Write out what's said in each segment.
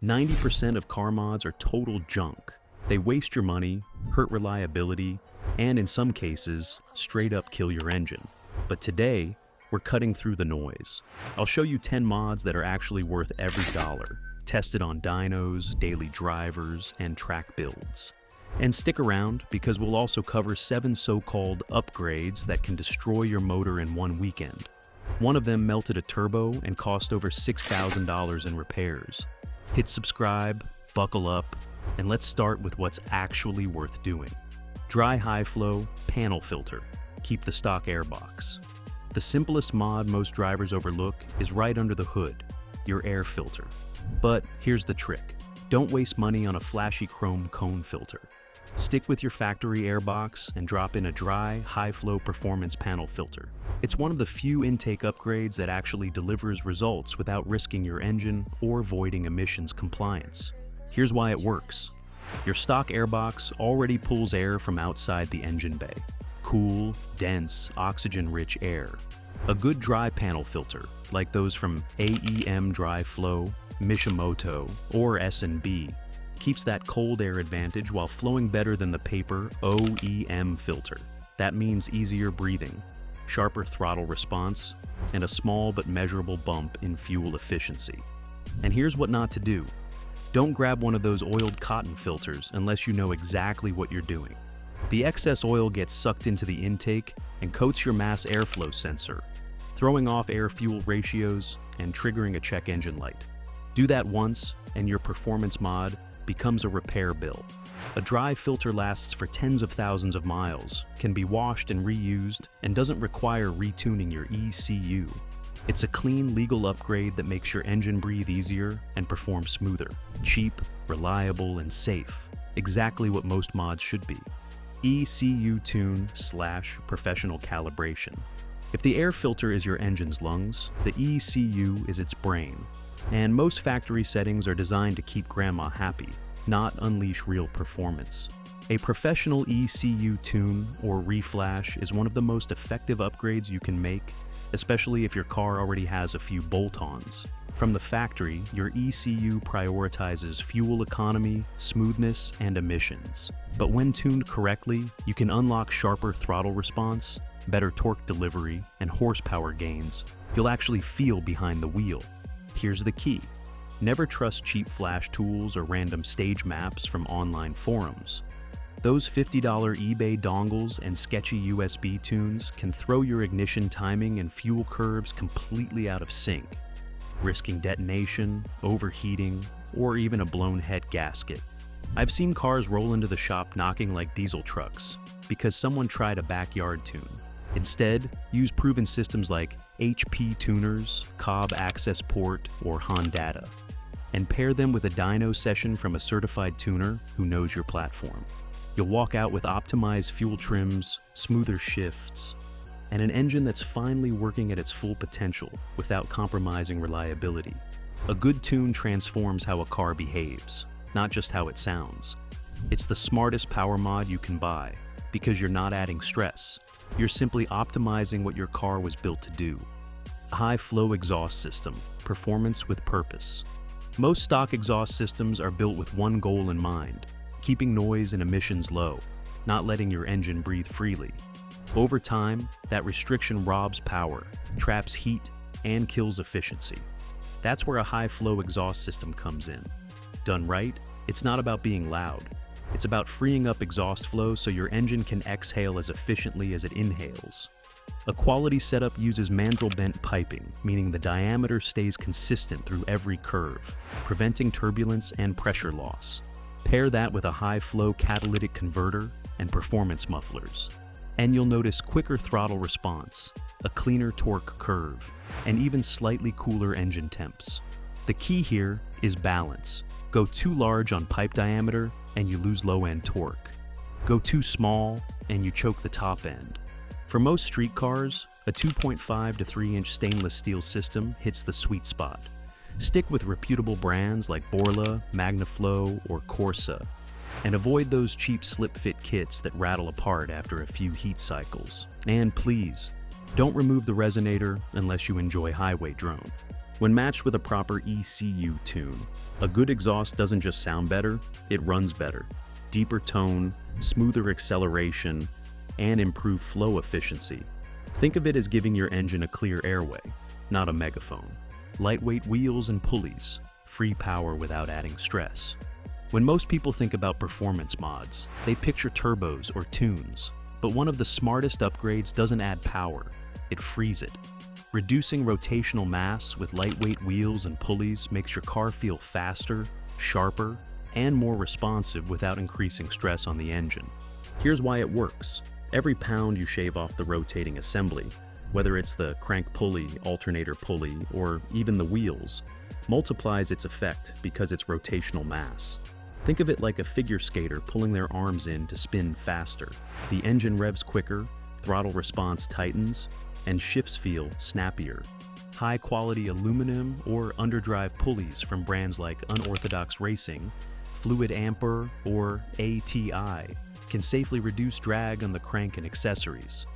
90% of car mods are total junk. They waste your money, hurt reliability, and in some cases, straight up kill your engine. But today, we're cutting through the noise. I'll show you 10 mods that are actually worth every dollar, tested on dynos, daily drivers, and track builds. And stick around because we'll also cover 7 so-called upgrades that can destroy your motor in one weekend. One of them melted a turbo and cost over $6,000 in repairs. Hit subscribe, buckle up, and let's start with what's actually worth doing. Dry high flow panel filter. Keep the stock airbox. The simplest mod most drivers overlook is right under the hood, your air filter. But here's the trick. Don't waste money on a flashy chrome cone filter. Stick with your factory airbox and drop in a dry, high-flow performance panel filter. It's one of the few intake upgrades that actually delivers results without risking your engine or voiding emissions compliance. Here's why it works. Your stock airbox already pulls air from outside the engine bay. Cool, dense, oxygen-rich air. A good dry panel filter, like those from AEM Dry Flow, Mishimoto, or S&B, keeps that cold air advantage while flowing better than the paper OEM filter. That means easier breathing, sharper throttle response, and a small but measurable bump in fuel efficiency. And here's what not to do. Don't grab one of those oiled cotton filters unless you know exactly what you're doing. The excess oil gets sucked into the intake and coats your mass airflow sensor, throwing off air-fuel ratios and triggering a check engine light. Do that once, and your performance mod becomes a repair bill. A dry filter lasts for tens of thousands of miles, can be washed and reused, and doesn't require retuning your ECU. It's a clean, legal upgrade that makes your engine breathe easier and perform smoother. Cheap, reliable, and safe. Exactly what most mods should be. ECU tune/professional calibration. If the air filter is your engine's lungs, the ECU is its brain. And most factory settings are designed to keep grandma happy, not unleash real performance. A professional ECU tune or reflash is one of the most effective upgrades you can make, especially if your car already has a few bolt-ons. From the factory, your ECU prioritizes fuel economy, smoothness, and emissions. But when tuned correctly, you can unlock sharper throttle response, better torque delivery, and horsepower gains. You'll actually feel behind the wheel. Here's the key. Never trust cheap flash tools or random stage maps from online forums. Those $50 eBay dongles and sketchy USB tunes can throw your ignition timing and fuel curves completely out of sync, risking detonation, overheating, or even a blown head gasket. I've seen cars roll into the shop knocking like diesel trucks because someone tried a backyard tune. Instead, use proven systems like HP tuners, Cobb Access Port, or Hondata, and pair them with a dyno session from a certified tuner who knows your platform. You'll walk out with optimized fuel trims, smoother shifts, and an engine that's finally working at its full potential without compromising reliability. A good tune transforms how a car behaves, not just how it sounds. It's the smartest power mod you can buy because you're not adding stress. You're simply optimizing what your car was built to do. A high-flow exhaust system, performance with purpose. Most stock exhaust systems are built with one goal in mind, keeping noise and emissions low, not letting your engine breathe freely. Over time, that restriction robs power, traps heat, and kills efficiency. That's where a high-flow exhaust system comes in. Done right, it's not about being loud. It's about freeing up exhaust flow so your engine can exhale as efficiently as it inhales. A quality setup uses mandrel bent piping, meaning the diameter stays consistent through every curve, preventing turbulence and pressure loss. Pair that with a high-flow catalytic converter and performance mufflers, and you'll notice quicker throttle response, a cleaner torque curve, and even slightly cooler engine temps. The key here is balance. Go too large on pipe diameter and you lose low-end torque. Go too small and you choke the top end. For most street cars, a 2.5 to 3-inch stainless steel system hits the sweet spot. Stick with reputable brands like Borla, Magnaflow, or Corsa, and avoid those cheap slip-fit kits that rattle apart after a few heat cycles. And please, don't remove the resonator unless you enjoy highway drone. When matched with a proper ECU tune, a good exhaust doesn't just sound better, it runs better. Deeper tone, smoother acceleration, and improved flow efficiency. Think of it as giving your engine a clear airway, not a megaphone. Lightweight wheels and pulleys, free power without adding stress. When most people think about performance mods, they picture turbos or tunes, but one of the smartest upgrades doesn't add power, it frees it. Reducing rotational mass with lightweight wheels and pulleys makes your car feel faster, sharper, and more responsive without increasing stress on the engine. Here's why it works. Every pound you shave off the rotating assembly, whether it's the crank pulley, alternator pulley, or even the wheels, multiplies its effect because it's rotational mass. Think of it like a figure skater pulling their arms in to spin faster. The engine revs quicker, throttle response tightens, and shifts feel snappier. High-quality aluminum or underdrive pulleys from brands like Unorthodox Racing, Fluid Amper, or ATI can safely reduce drag on the crank and accessories.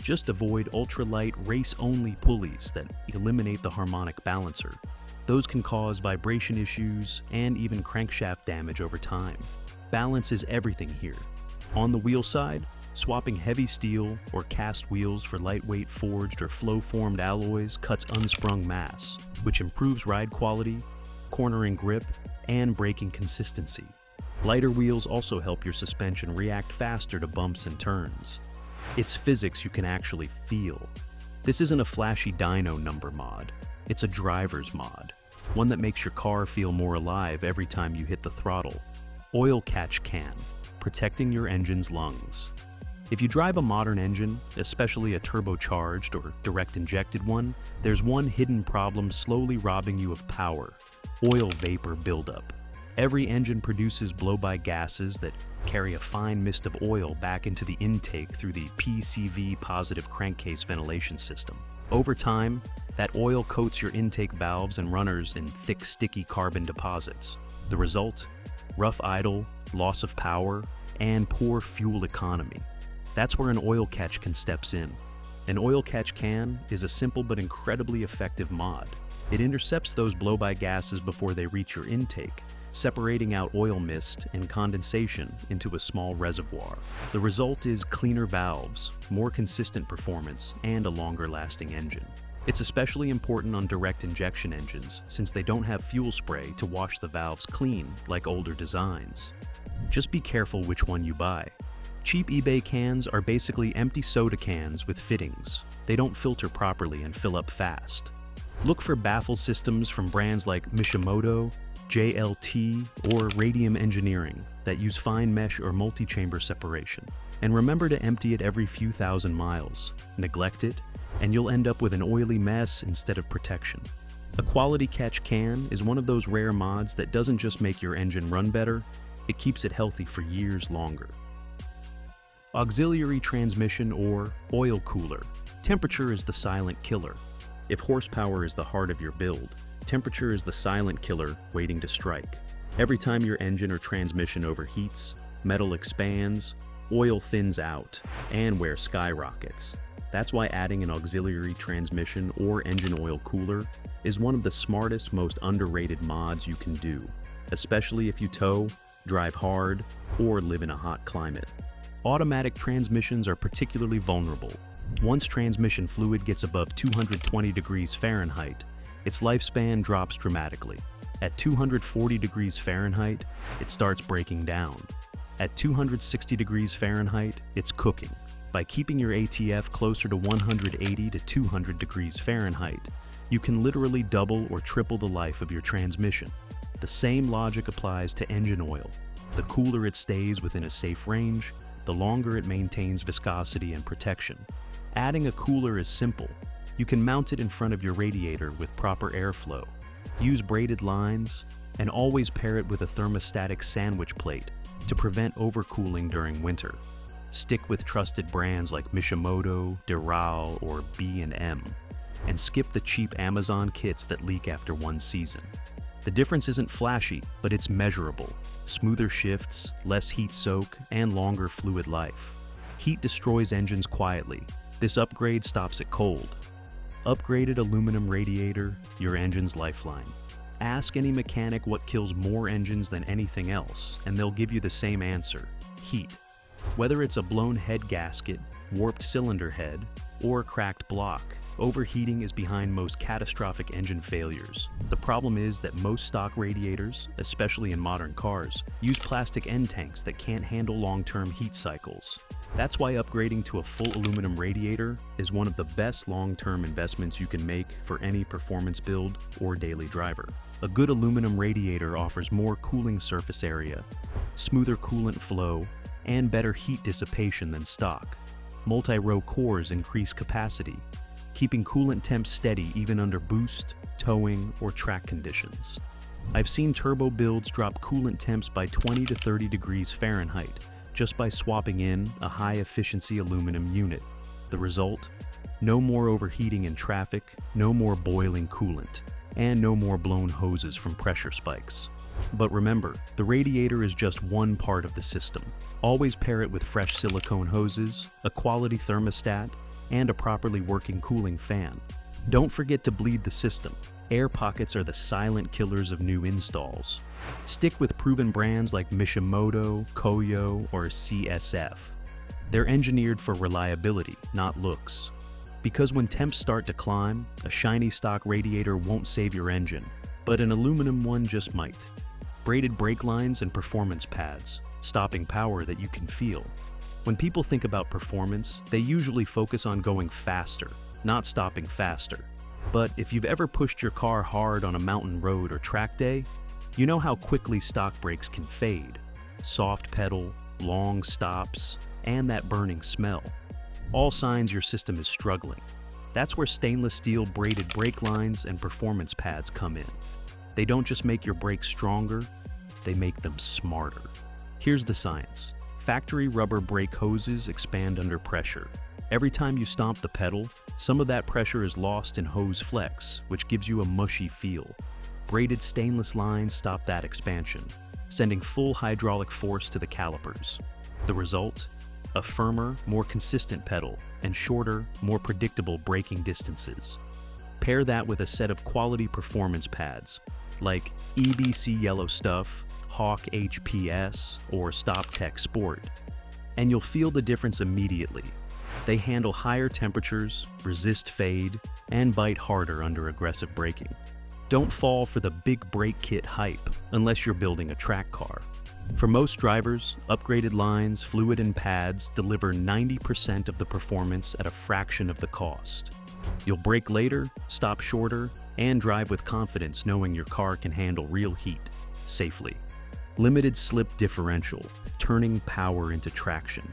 Just avoid ultralight, race-only pulleys that eliminate the harmonic balancer. Those can cause vibration issues and even crankshaft damage over time. Balance is everything here. On the wheel side, swapping heavy steel or cast wheels for lightweight forged or flow-formed alloys cuts unsprung mass, which improves ride quality, cornering grip, and braking consistency. Lighter wheels also help your suspension react faster to bumps and turns. It's physics you can actually feel. This isn't a flashy dyno number mod. It's a driver's mod, one that makes your car feel more alive every time you hit the throttle. Oil catch can, protecting your engine's lungs. If you drive a modern engine, especially a turbocharged or direct injected one, there's one hidden problem slowly robbing you of power: oil vapor buildup. Every engine produces blow-by gases that carry a fine mist of oil back into the intake through the PCV positive crankcase ventilation system. Over time, that oil coats your intake valves and runners in thick, sticky carbon deposits. The result? Rough idle, loss of power, and poor fuel economy. That's where an oil catch can steps in. An oil catch can is a simple but incredibly effective mod. It intercepts those blow-by gases before they reach your intake, separating out oil mist and condensation into a small reservoir. The result is cleaner valves, more consistent performance, and a longer-lasting engine. It's especially important on direct injection engines since they don't have fuel spray to wash the valves clean like older designs. Just be careful which one you buy. Cheap eBay cans are basically empty soda cans with fittings. They don't filter properly and fill up fast. Look for baffle systems from brands like Mishimoto, JLT, or Radium Engineering that use fine mesh or multi-chamber separation. And remember to empty it every few thousand miles. Neglect it, and you'll end up with an oily mess instead of protection. A quality catch can is one of those rare mods that doesn't just make your engine run better, it keeps it healthy for years longer. Auxiliary transmission or oil cooler. Temperature is the silent killer. If horsepower is the heart of your build, temperature is the silent killer waiting to strike. Every time your engine or transmission overheats, metal expands, oil thins out, and wear skyrockets. That's why adding an auxiliary transmission or engine oil cooler is one of the smartest, most underrated mods you can do, especially if you tow, drive hard, or live in a hot climate. Automatic transmissions are particularly vulnerable. Once transmission fluid gets above 220 degrees Fahrenheit, its lifespan drops dramatically. At 240 degrees Fahrenheit, it starts breaking down. At 260 degrees Fahrenheit, it's cooking. By keeping your ATF closer to 180 to 200 degrees Fahrenheit, you can literally double or triple the life of your transmission. The same logic applies to engine oil. The cooler it stays within a safe range, the longer it maintains viscosity and protection. Adding a cooler is simple. You can mount it in front of your radiator with proper airflow. Use braided lines, and always pair it with a thermostatic sandwich plate to prevent overcooling during winter. Stick with trusted brands like Mishimoto, Dural, or B&M, and skip the cheap Amazon kits that leak after one season. The difference isn't flashy, but it's measurable. Smoother shifts, less heat soak, and longer fluid life. Heat destroys engines quietly. This upgrade stops it cold. Upgraded aluminum radiator, your engine's lifeline. Ask any mechanic what kills more engines than anything else, and they'll give you the same answer: heat. Whether it's a blown head gasket, warped cylinder head, or a cracked block, overheating is behind most catastrophic engine failures. The problem is that most stock radiators, especially in modern cars, use plastic end tanks that can't handle long-term heat cycles. That's why upgrading to a full aluminum radiator is one of the best long-term investments you can make for any performance build or daily driver. A good aluminum radiator offers more cooling surface area, smoother coolant flow, and better heat dissipation than stock. Multi-row cores increase capacity, keeping coolant temps steady even under boost, towing, or track conditions. I've seen turbo builds drop coolant temps by 20 to 30 degrees Fahrenheit just by swapping in a high-efficiency aluminum unit. The result? No more overheating in traffic, no more boiling coolant, and no more blown hoses from pressure spikes. But remember, the radiator is just one part of the system. Always pair it with fresh silicone hoses, a quality thermostat, and a properly working cooling fan. Don't forget to bleed the system. Air pockets are the silent killers of new installs. Stick with proven brands like Mishimoto, Koyo, or CSF. They're engineered for reliability, not looks. Because when temps start to climb, a shiny stock radiator won't save your engine, but an aluminum one just might. Braided brake lines and performance pads, stopping power that you can feel. When people think about performance, they usually focus on going faster, not stopping faster. But if you've ever pushed your car hard on a mountain road or track day, you know how quickly stock brakes can fade. Soft pedal, long stops, and that burning smell. All signs your system is struggling. That's where stainless steel braided brake lines and performance pads come in. They don't just make your brakes stronger, they make them smarter. Here's the science. Factory rubber brake hoses expand under pressure. Every time you stomp the pedal, some of that pressure is lost in hose flex, which gives you a mushy feel. Braided stainless lines stop that expansion, sending full hydraulic force to the calipers. The result? A firmer, more consistent pedal, and shorter, more predictable braking distances. Pair that with a set of quality performance pads, like EBC Yellow Stuff, Hawk HPS, or StopTech Sport, and you'll feel the difference immediately. They handle higher temperatures, resist fade, and bite harder under aggressive braking. Don't fall for the big brake kit hype unless you're building a track car. For most drivers, upgraded lines, fluid, and pads deliver 90% of the performance at a fraction of the cost. You'll brake later, stop shorter, and drive with confidence knowing your car can handle real heat, safely. Limited slip differential, turning power into traction.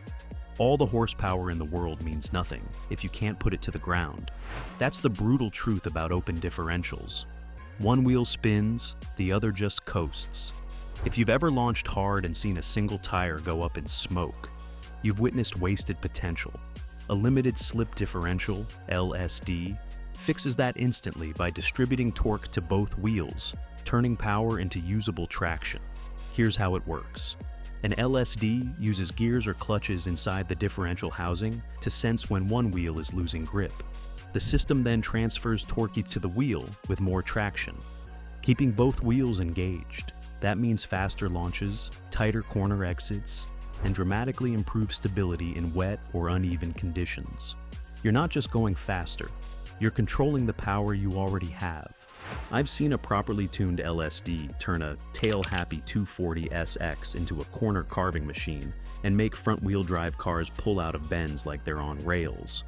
All the horsepower in the world means nothing if you can't put it to the ground. That's the brutal truth about open differentials. One wheel spins, the other just coasts. If you've ever launched hard and seen a single tire go up in smoke, you've witnessed wasted potential. A limited slip differential, LSD, fixes that instantly by distributing torque to both wheels, turning power into usable traction. Here's how it works. An LSD uses gears or clutches inside the differential housing to sense when one wheel is losing grip. The system then transfers torque to the wheel with more traction, keeping both wheels engaged. That means faster launches, tighter corner exits, and dramatically improved stability in wet or uneven conditions. You're not just going faster, you're controlling the power you already have. I've seen a properly tuned LSD turn a tail-happy 240 SX into a corner carving machine and make front-wheel drive cars pull out of bends like they're on rails.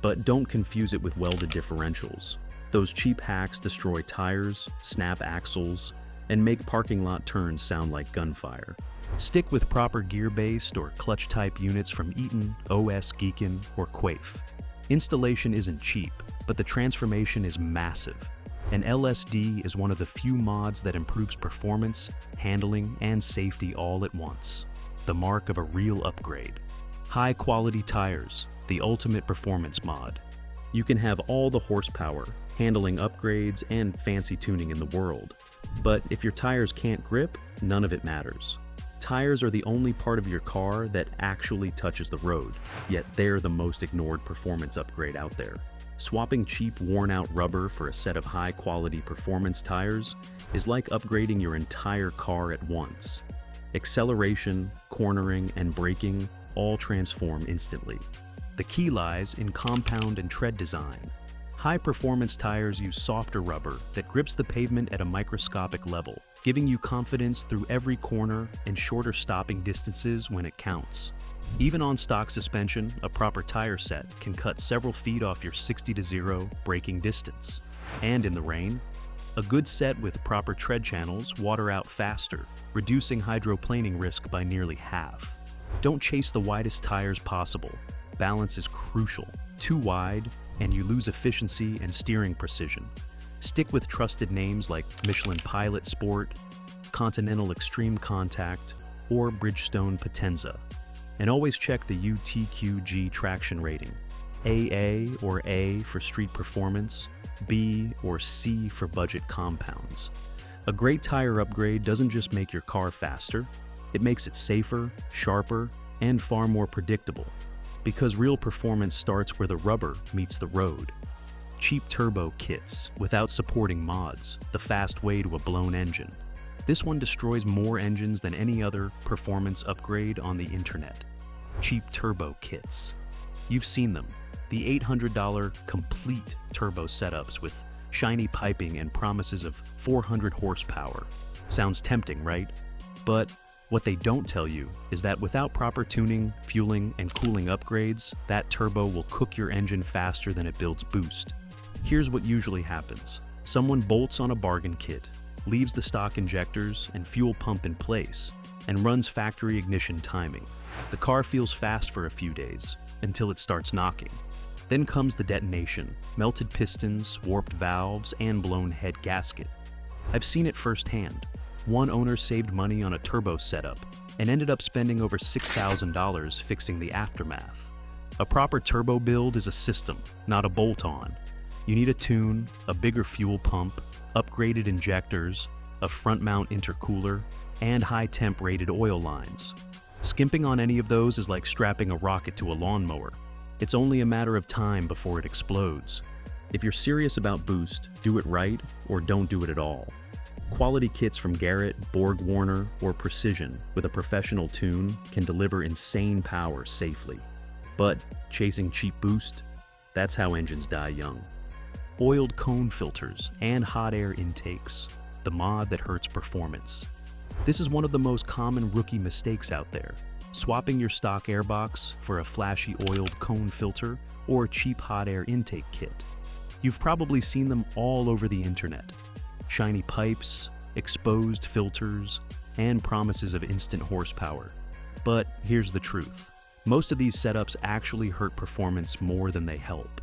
But don't confuse it with welded differentials. Those cheap hacks destroy tires, snap axles, and make parking lot turns sound like gunfire. Stick with proper gear-based or clutch-type units from Eaton, OS Geekin, or Quaife. Installation isn't cheap, but the transformation is massive. An LSD is one of the few mods that improves performance, handling, and safety all at once. The mark of a real upgrade. High-quality tires, the ultimate performance mod. You can have all the horsepower, handling upgrades, and fancy tuning in the world. But if your tires can't grip, none of it matters. Tires are the only part of your car that actually touches the road, yet they're the most ignored performance upgrade out there. Swapping cheap, worn-out rubber for a set of high-quality performance tires is like upgrading your entire car at once. Acceleration, cornering, and braking all transform instantly. The key lies in compound and tread design. High-performance tires use softer rubber that grips the pavement at a microscopic level, giving you confidence through every corner and shorter stopping distances when it counts. Even on stock suspension, a proper tire set can cut several feet off your 60-0 braking distance. And in the rain, a good set with proper tread channels water out faster, reducing hydroplaning risk by nearly half. Don't chase the widest tires possible. Balance is crucial. Too wide, and you lose efficiency and steering precision. Stick with trusted names like Michelin Pilot Sport, Continental Extreme Contact, or Bridgestone Potenza. And always check the UTQG traction rating. AA or A for street performance, B or C for budget compounds. A great tire upgrade doesn't just make your car faster, it makes it safer, sharper, and far more predictable. Because real performance starts where the rubber meets the road. Cheap turbo kits without supporting mods, the fast way to a blown engine. This one destroys more engines than any other performance upgrade on the internet. Cheap turbo kits. You've seen them, the $800 complete turbo setups with shiny piping and promises of 400 horsepower. Sounds tempting, right? But what they don't tell you is that without proper tuning, fueling, and cooling upgrades, that turbo will cook your engine faster than it builds boost. Here's what usually happens. Someone bolts on a bargain kit, leaves the stock injectors and fuel pump in place, and runs factory ignition timing. The car feels fast for a few days, until it starts knocking. Then comes the detonation, melted pistons, warped valves, and blown head gasket. I've seen it firsthand. One owner saved money on a turbo setup and ended up spending over $6,000 fixing the aftermath. A proper turbo build is a system, not a bolt-on. You need a tune, a bigger fuel pump, upgraded injectors, a front-mount intercooler, and high-temp rated oil lines. Skimping on any of those is like strapping a rocket to a lawnmower. It's only a matter of time before it explodes. If you're serious about boost, do it right or don't do it at all. Quality kits from Garrett, Borg-Warner, or Precision with a professional tune can deliver insane power safely. But chasing cheap boost? That's how engines die young. Oiled cone filters and hot air intakes, the mod that hurts performance. This is one of the most common rookie mistakes out there. Swapping your stock airbox for a flashy oiled cone filter or cheap hot air intake kit. You've probably seen them all over the internet. Shiny pipes, exposed filters, and promises of instant horsepower. But here's the truth. Most of these setups actually hurt performance more than they help.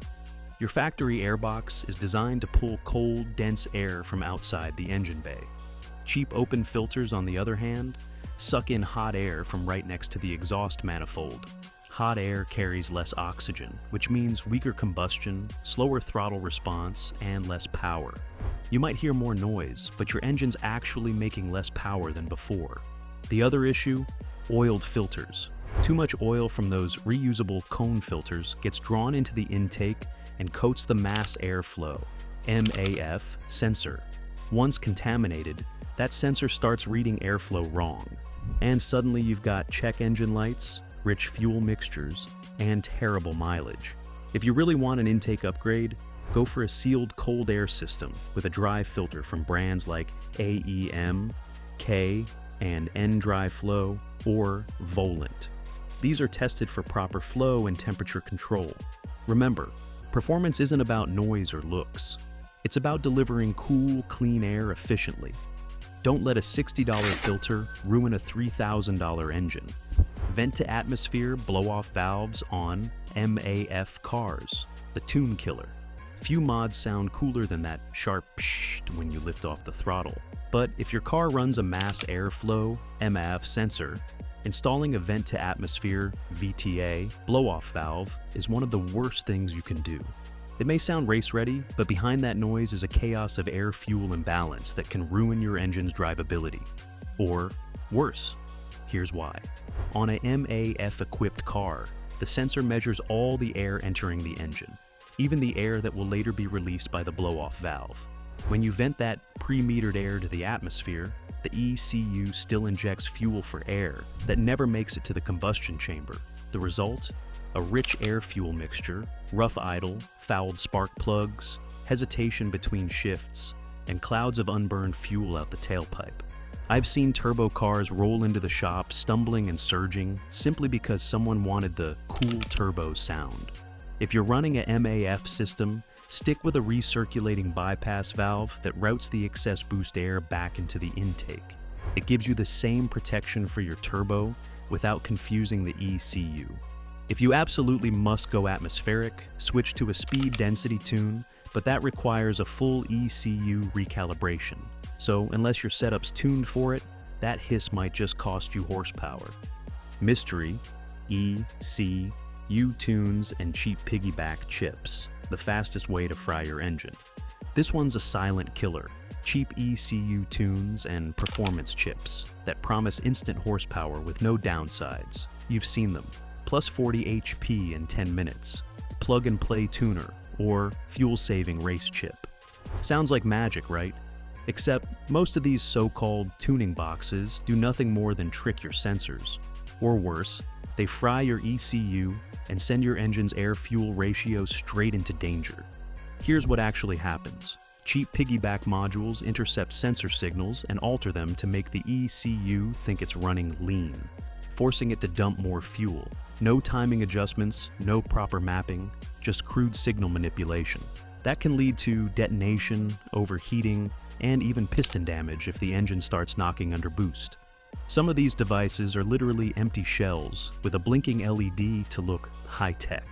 Your factory airbox is designed to pull cold, dense air from outside the engine bay. Cheap open filters, on the other hand, suck in hot air from right next to the exhaust manifold. Hot air carries less oxygen, which means weaker combustion, slower throttle response, and less power. You might hear more noise, but your engine's actually making less power than before. The other issue? Oiled filters. Too much oil from those reusable cone filters gets drawn into the intake and coats the mass airflow, MAF, sensor. Once contaminated, that sensor starts reading airflow wrong. And suddenly you've got check engine lights, rich fuel mixtures, and terrible mileage. If you really want an intake upgrade, go for a sealed cold air system with a dry filter from brands like AEM, K, and N-Dry Flow, or Volant. These are tested for proper flow and temperature control. Remember, performance isn't about noise or looks. It's about delivering cool, clean air efficiently. Don't let a $60 filter ruin a $3,000 engine. Vent to atmosphere blow-off valves on MAF cars, the tune killer. Few mods sound cooler than that sharp pshht when you lift off the throttle. But if your car runs a mass airflow MAF sensor, installing a vent to atmosphere VTA blow-off valve is one of the worst things you can do. It may sound race-ready, but behind that noise is a chaos of air-fuel imbalance that can ruin your engine's drivability. Or worse. Here's why. On a MAF-equipped car, the sensor measures all the air entering the engine. even the air that will later be released by the blow-off valve. When you vent that pre-metered air to the atmosphere, the ECU still injects fuel for air that never makes it to the combustion chamber. The result? A rich air-fuel mixture, rough idle, fouled spark plugs, hesitation between shifts, and clouds of unburned fuel out the tailpipe. I've seen turbo cars roll into the shop stumbling and surging simply because someone wanted the cool turbo sound. If you're running a MAF system, stick with a recirculating bypass valve that routes the excess boost air back into the intake. It gives you the same protection for your turbo without confusing the ECU. If you absolutely must go atmospheric, switch to a speed density tune, but that requires a full ECU recalibration. So unless your setup's tuned for it, that hiss might just cost you horsepower. Mystery, ECU tunes and cheap piggyback chips, the fastest way to fry your engine. This one's a silent killer. Cheap ECU tunes and performance chips that promise instant horsepower with no downsides. You've seen them. Plus 40 HP in 10 minutes. Plug-and-play tuner, or fuel-saving race chip. Sounds like magic, right? Except most of these so-called tuning boxes do nothing more than trick your sensors. Or worse, they fry your ECU and send your engine's air-fuel ratio straight into danger. Here's what actually happens. Cheap piggyback modules intercept sensor signals and alter them to make the ECU think it's running lean, forcing it to dump more fuel. No timing adjustments, no proper mapping, just crude signal manipulation. That can lead to detonation, overheating, and even piston damage if the engine starts knocking under boost. Some of these devices are literally empty shells with a blinking LED to look high-tech.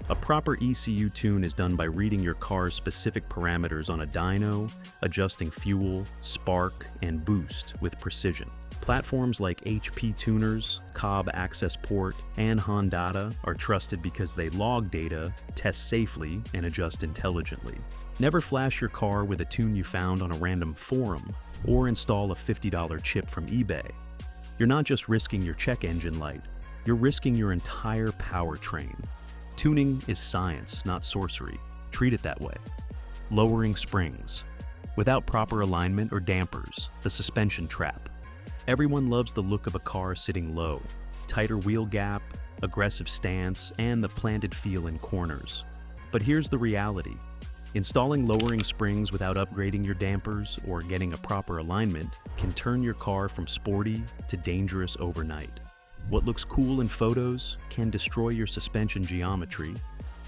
A proper ECU tune is done by reading your car's specific parameters on a dyno, adjusting fuel, spark, and boost with precision. Platforms like HP Tuners, Cobb Access Port, and Hondata are trusted because they log data, test safely, and adjust intelligently. Never flash your car with a tune you found on a random forum, or install a $50 chip from eBay. You're not just risking your check engine light, you're risking your entire powertrain. Tuning is science, not sorcery. Treat it that way. Lowering springs. Without proper alignment or dampers, the suspension trap. Everyone loves the look of a car sitting low, tighter wheel gap, aggressive stance, and the planted feel in corners. But here's the reality. Installing lowering springs without upgrading your dampers or getting a proper alignment can turn your car from sporty to dangerous overnight. What looks cool in photos can destroy your suspension geometry,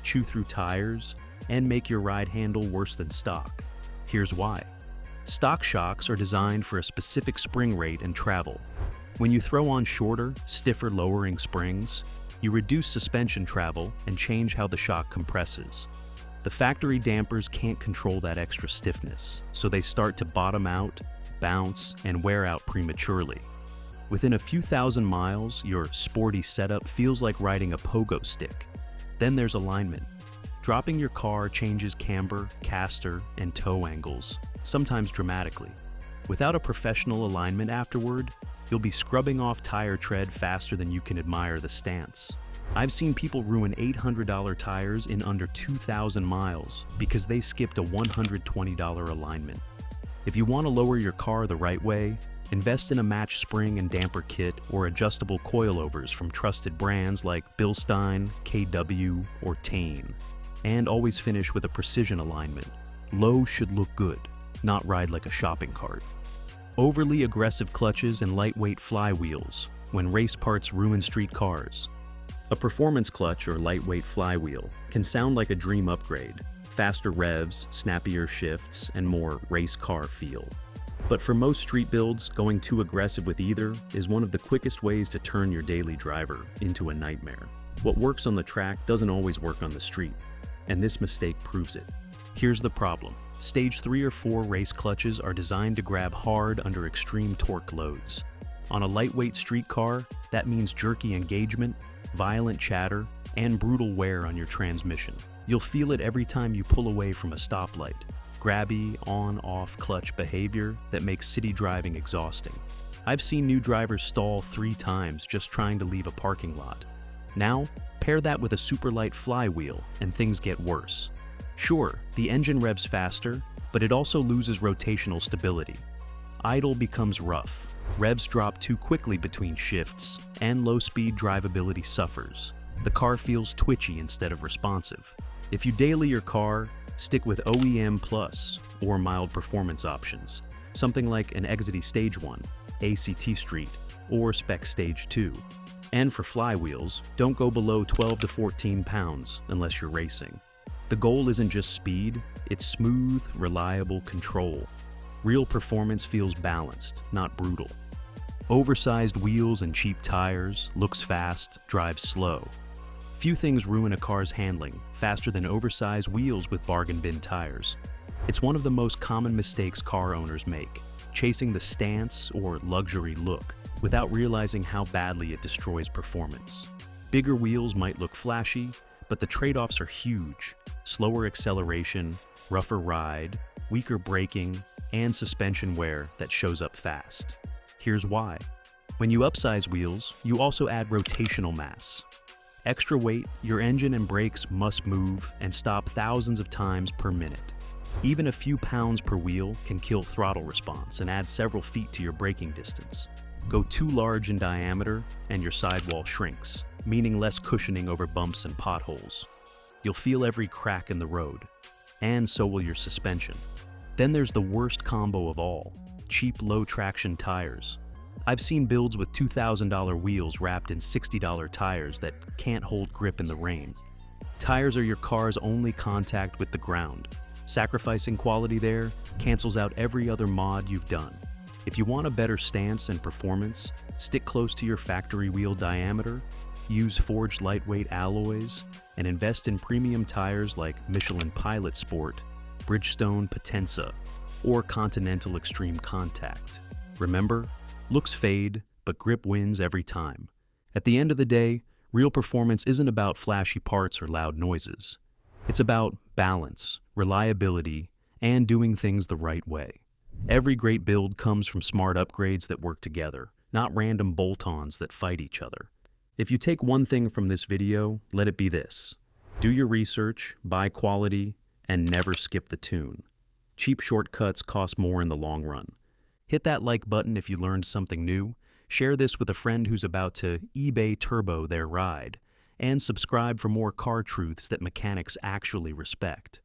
chew through tires, and make your ride handle worse than stock. Here's why. Stock shocks are designed for a specific spring rate and travel. When you throw on shorter, stiffer lowering springs, you reduce suspension travel and change how the shock compresses. The factory dampers can't control that extra stiffness, so they start to bottom out, bounce, and wear out prematurely. Within a few thousand miles, your sporty setup feels like riding a pogo stick. Then there's alignment. Dropping your car changes camber, caster, and toe angles, sometimes dramatically. Without a professional alignment afterward, you'll be scrubbing off tire tread faster than you can admire the stance. I've seen people ruin $800 tires in under 2,000 miles because they skipped a $120 alignment. If you want to lower your car the right way, invest in a match spring and damper kit or adjustable coilovers from trusted brands like Bilstein, KW, or Tane. And always finish with a precision alignment. Low should look good, not ride like a shopping cart. Overly aggressive clutches and lightweight flywheels when race parts ruin street cars. A performance clutch or lightweight flywheel can sound like a dream upgrade, faster revs, snappier shifts, and more race car feel. But for most street builds, going too aggressive with either is one of the quickest ways to turn your daily driver into a nightmare. What works on the track doesn't always work on the street, and this mistake proves it. Here's the problem. Stage 3 or 4 race clutches are designed to grab hard under extreme torque loads. On a lightweight street car, that means jerky engagement, violent chatter, and brutal wear on your transmission. You'll feel it every time you pull away from a stoplight. Grabby, on-off clutch behavior that makes city driving exhausting. I've seen new drivers stall 3 times just trying to leave a parking lot. Now, pair that with a super light flywheel and things get worse. Sure, the engine revs faster, but it also loses rotational stability. Idle becomes rough, revs drop too quickly between shifts, and low-speed drivability suffers. The car feels twitchy instead of responsive. If you daily your car, stick with OEM Plus or mild performance options, something like an Exity Stage 1, ACT Street, or Spec Stage 2. And for flywheels, don't go below 12 to 14 pounds unless you're racing. The goal isn't just speed, it's smooth, reliable control. Real performance feels balanced, not brutal. Oversized wheels and cheap tires, looks fast, drives slow. Few things ruin a car's handling faster than oversized wheels with bargain bin tires. It's one of the most common mistakes car owners make, chasing the stance or luxury look without realizing how badly it destroys performance. Bigger wheels might look flashy, but the trade-offs are huge. Slower acceleration, rougher ride, weaker braking, and suspension wear that shows up fast. Here's why. When you upsize wheels, you also add rotational mass. Extra weight, your engine and brakes must move and stop thousands of times per minute. Even a few pounds per wheel can kill throttle response and add several feet to your braking distance. Go too large in diameter and your sidewall shrinks, meaning less cushioning over bumps and potholes. You'll feel every crack in the road, and so will your suspension. Then there's the worst combo of all, cheap low-traction tires. I've seen builds with $2,000 wheels wrapped in $60 tires that can't hold grip in the rain. Tires are your car's only contact with the ground. Sacrificing quality there cancels out every other mod you've done. If you want a better stance and performance, stick close to your factory wheel diameter, use forged lightweight alloys, and invest in premium tires like Michelin Pilot Sport, Bridgestone Potenza, or Continental Extreme Contact. Remember, looks fade, but grip wins every time. At the end of the day, real performance isn't about flashy parts or loud noises. It's about balance, reliability, and doing things the right way. Every great build comes from smart upgrades that work together, not random bolt-ons that fight each other. If you take one thing from this video, let it be this. Do your research, buy quality, and never skip the tune. Cheap shortcuts cost more in the long run. Hit that like button if you learned something new, share this with a friend who's about to eBay turbo their ride, and subscribe for more car truths that mechanics actually respect.